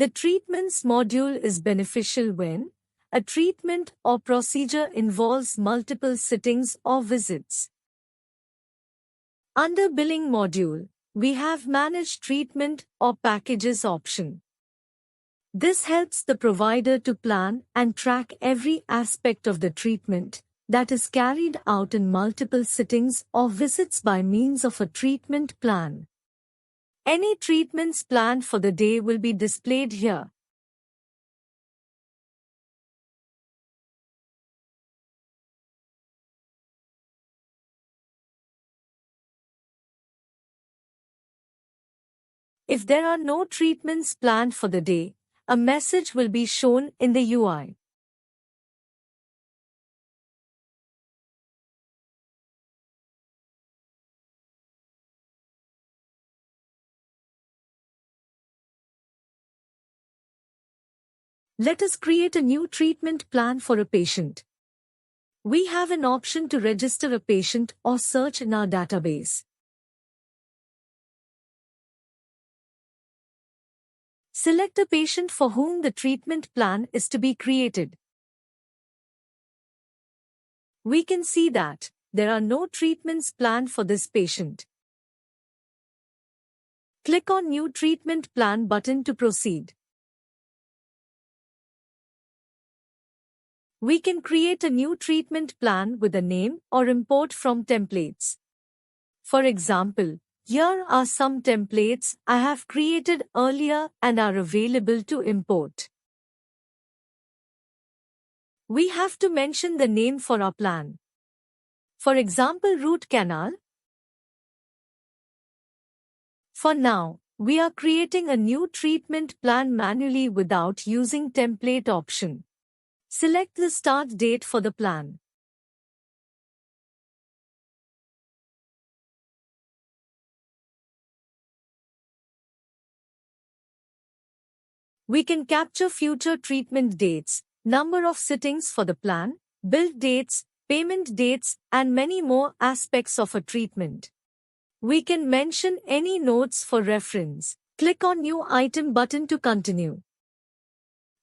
The treatments module is beneficial when a treatment or procedure involves multiple sittings or visits. Under Billing module, we have Manage Treatment or Packages option. This helps the provider to plan and track every aspect of the treatment that is carried out in multiple sittings or visits by means of a treatment plan. Any treatments planned for the day will be displayed here. If there are no treatments planned for the day, a message will be shown in the UI. Let us create a new treatment plan for a patient. We have an option to register a patient or search in our database. Select a patient for whom the treatment plan is to be created. We can see that there are no treatments planned for this patient. Click on New Treatment Plan button to proceed. We can create a new treatment plan with a name or import from templates. For example, here are some templates I have created earlier and are available to import. We have to mention the name for our plan. For example, root canal. For now, we are creating a new treatment plan manually without using template option. Select the start date for the plan. We can capture future treatment dates, number of sittings for the plan, bill dates, payment dates, and many more aspects of a treatment. We can mention any notes for reference. Click on New Item button to continue.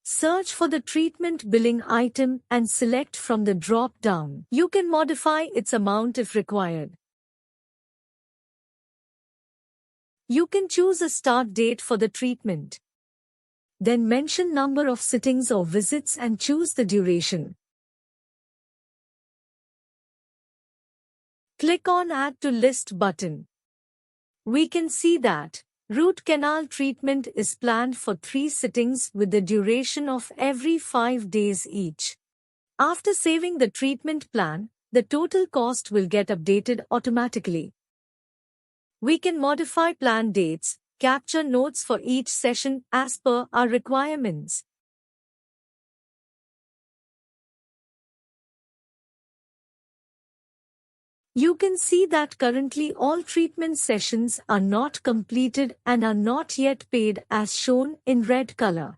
Search for the treatment billing item and select from the drop-down. You can modify its amount if required. You can choose a start date for the treatment. Then mention number of sittings or visits and choose the duration. Click on Add to List button. We can see that root canal treatment is planned for 3 sittings with the duration of every 5 days each. After saving the treatment plan, the total cost will get updated automatically. We can modify plan dates, capture notes for each session as per our requirements. You can see that currently all treatment sessions are not completed and are not yet paid as shown in red color.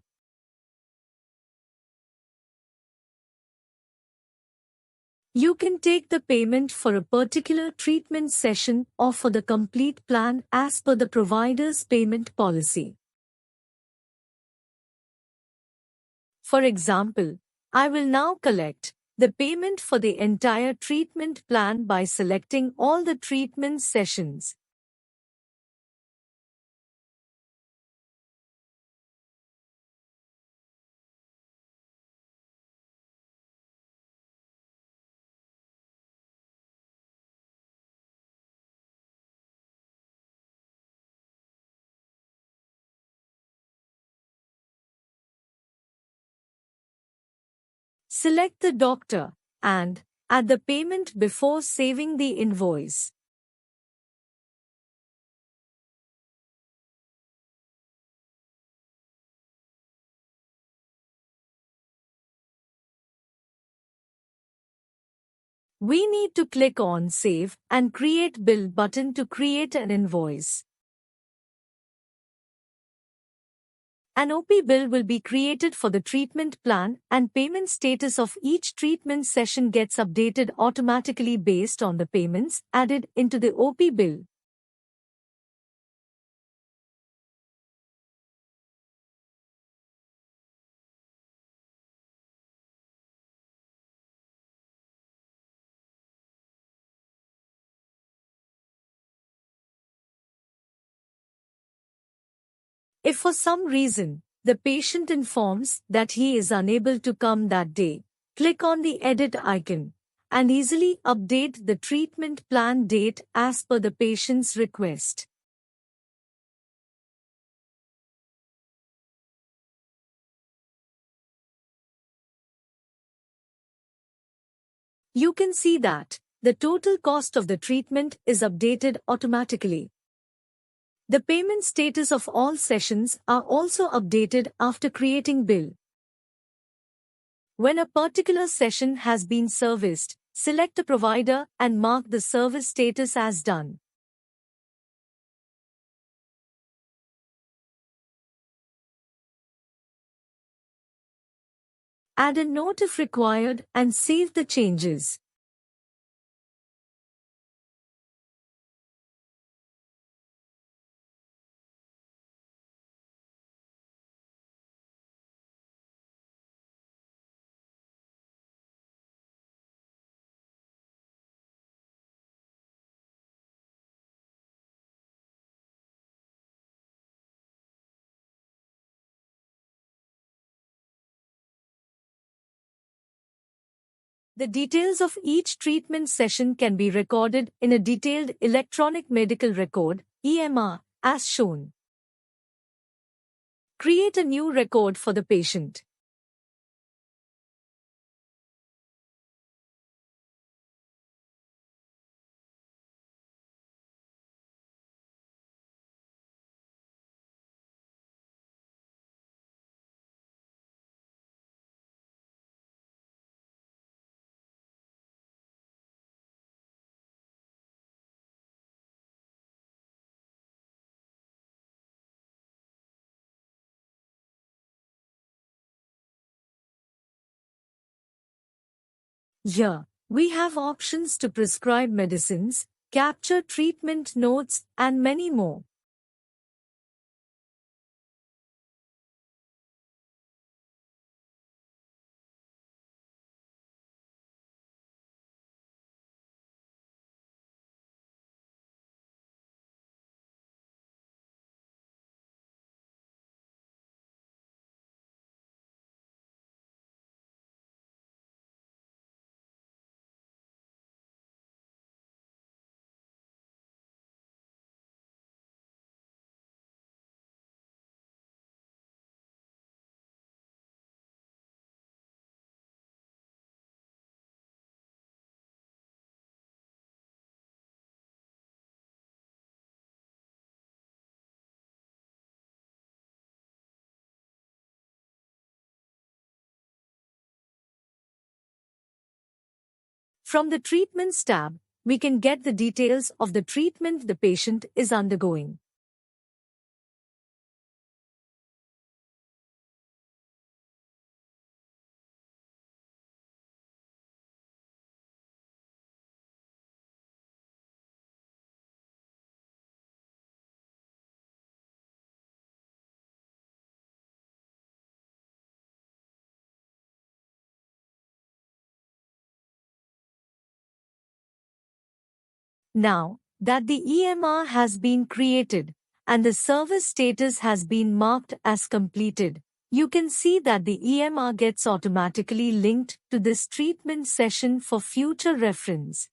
You can take the payment for a particular treatment session or for the complete plan as per the provider's payment policy. For example, I will now collect the payment for the entire treatment plan by selecting all the treatment sessions. Select the doctor and add the payment before saving the invoice. We need to click on Save and Create Bill button to create an invoice. An OP bill will be created for the treatment plan and payment status of each treatment session gets updated automatically based on the payments added into the OP bill. If for some reason the patient informs that he is unable to come that day, click on the edit icon and easily update the treatment plan date as per the patient's request. You can see that the total cost of the treatment is updated automatically. The payment status of all sessions are also updated after creating bill. When a particular session has been serviced, select a provider and mark the service status as done. Add a note if required and save the changes. The details of each treatment session can be recorded in a detailed electronic medical record, EMR, as shown. Create a new record for the patient. Here, we have options to prescribe medicines, capture treatment notes, and many more. From the Treatments tab, we can get the details of the treatment the patient is undergoing. Now that the EMR has been created and the service status has been marked as completed, you can see that the EMR gets automatically linked to this treatment session for future reference.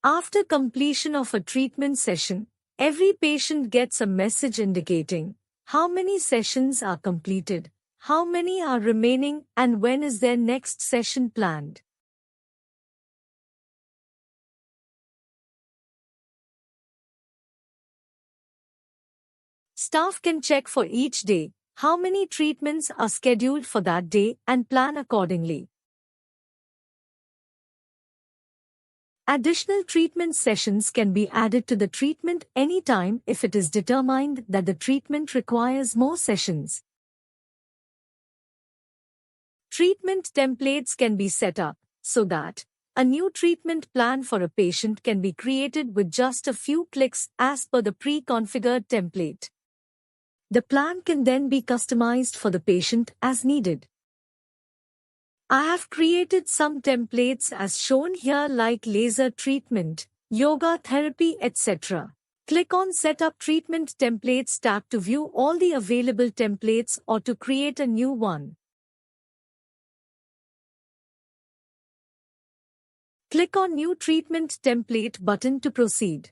After completion of a treatment session, every patient gets a message indicating how many sessions are completed, how many are remaining, and when is their next session planned. Staff can check for each day how many treatments are scheduled for that day and plan accordingly. Additional treatment sessions can be added to the treatment anytime if it is determined that the treatment requires more sessions. Treatment templates can be set up so that a new treatment plan for a patient can be created with just a few clicks as per the pre-configured template. The plan can then be customized for the patient as needed. I have created some templates as shown here like laser treatment, yoga therapy, etc. Click on Setup Treatment Templates tab to view all the available templates or to create a new one. Click on New Treatment Template button to proceed.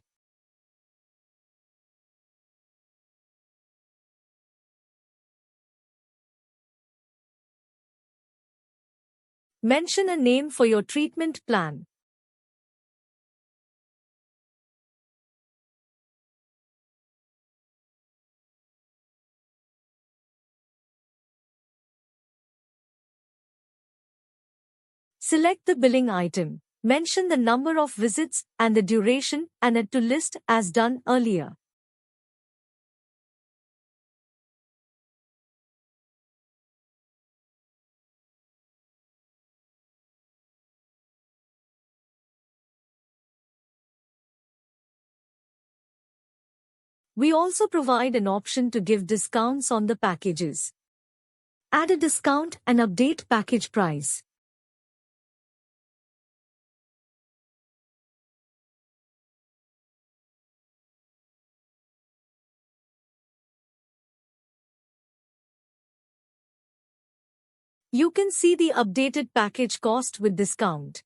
Mention a name for your treatment plan. Select the billing item. Mention the number of visits and the duration and add to list as done earlier. We also provide an option to give discounts on the packages. Add a discount and update package price. You can see the updated package cost with discount.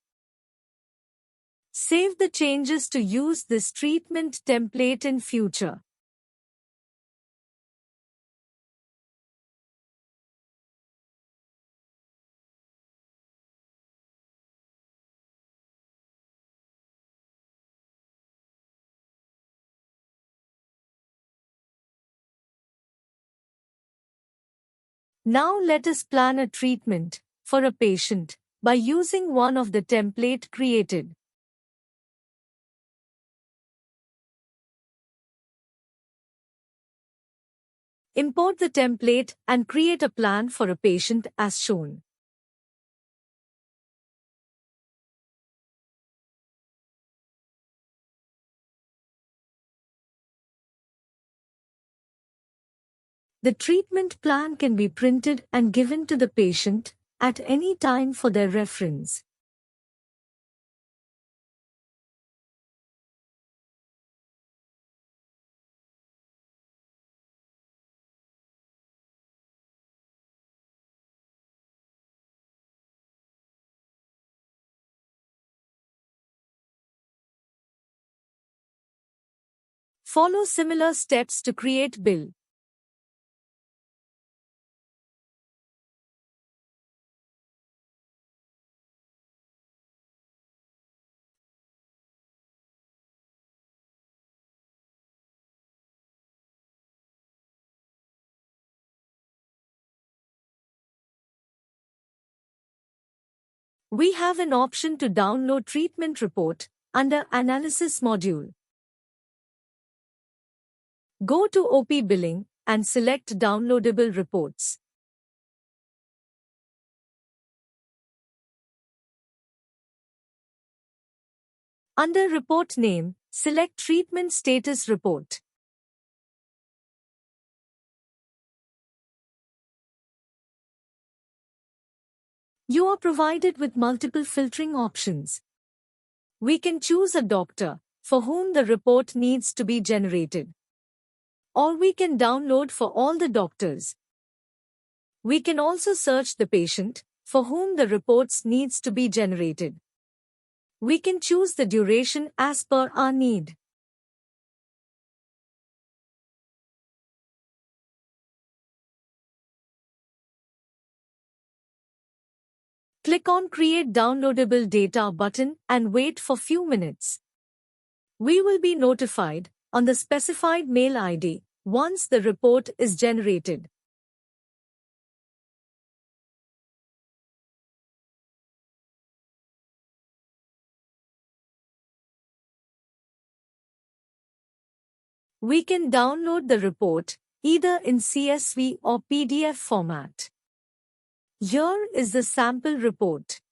Save the changes to use this treatment template in future. Now let us plan a treatment for a patient by using one of the template created. Import the template and create a plan for a patient as shown. The treatment plan can be printed and given to the patient at any time for their reference. Follow similar steps to create bill. We have an option to download treatment report under Analysis module. Go to OP Billing and select Downloadable Reports. Under Report Name, select Treatment Status Report. You are provided with multiple filtering options. We can choose a doctor for whom the report needs to be generated. Or we can download for all the doctors. We can also search the patient for whom the reports needs to be generated. We can choose the duration as per our need. Click on Create Downloadable Data button and wait for few minutes. We will be notified on the specified mail ID once the report is generated. We can download the report either in CSV or PDF format. Here is the sample report.